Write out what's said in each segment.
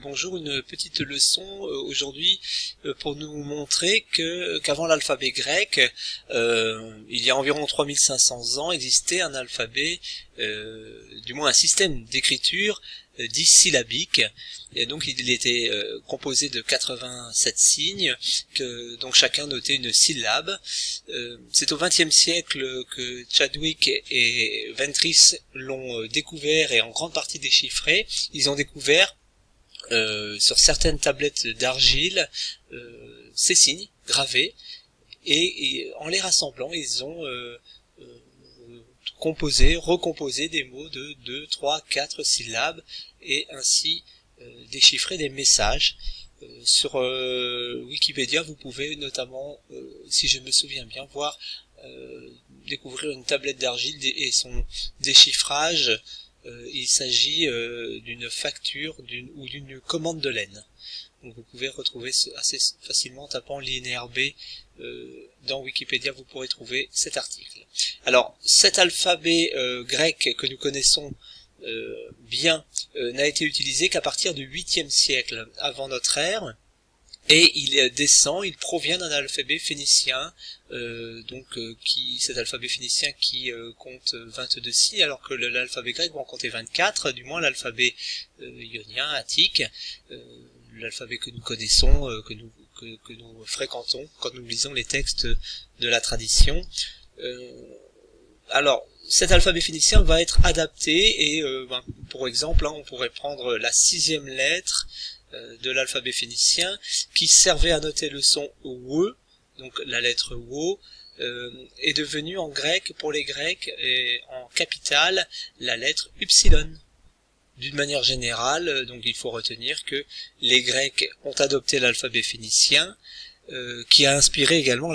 Bonjour, une petite leçon aujourd'hui pour nous montrer qu'avant l'alphabet grec, il y a environ 3500 ans, existait un alphabet, du moins un système d'écriture dit syllabique, et donc il était composé de 87 signes, donc chacun notait une syllabe. C'est au XXe siècle que Chadwick et Ventris l'ont découvert et en grande partie déchiffré. Ils ont découvert sur certaines tablettes d'argile ces signes gravés, et en les rassemblant ils ont recomposé des mots de 2, 3, 4 syllabes, et ainsi déchiffrer des messages. Sur Wikipédia, vous pouvez notamment, si je me souviens bien, découvrir une tablette d'argile et son déchiffrage. Il s'agit d'une facture ou d'une commande de laine. Donc vous pouvez retrouver assez facilement en tapant l'INRB dans Wikipédia, vous pourrez trouver cet article. Alors, cet alphabet grec que nous connaissons bien n'a été utilisé qu'à partir du 8e siècle avant notre ère, et il provient d'un alphabet phénicien, cet alphabet phénicien qui compte 22 signes, alors que l'alphabet grec va en compter 24, du moins l'alphabet ionien, attique, l'alphabet que nous connaissons, que nous fréquentons quand nous lisons les textes de la tradition. Alors, cet alphabet phénicien va être adapté, et pour exemple, on pourrait prendre la 6e lettre de l'alphabet phénicien, qui servait à noter le son W, donc la lettre W, est devenue en grec, pour les Grecs, et en capitale, la lettre Upsilon. D'une manière générale, donc il faut retenir que les Grecs ont adopté l'alphabet phénicien, qui a inspiré également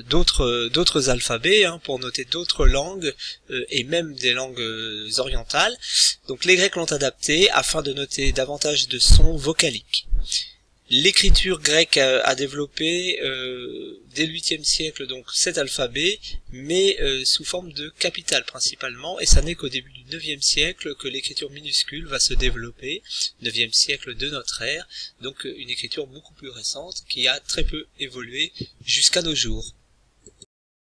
d'autres alphabets pour noter d'autres langues, et même des langues orientales. Donc les Grecs l'ont adapté afin de noter davantage de sons vocaliques. L'écriture grecque a développé dès le 8e siècle donc cet alphabet, mais sous forme de capitale principalement, et ça n'est qu'au début du 9e siècle que l'écriture minuscule va se développer, 9e siècle de notre ère, donc une écriture beaucoup plus récente qui a très peu évolué jusqu'à nos jours.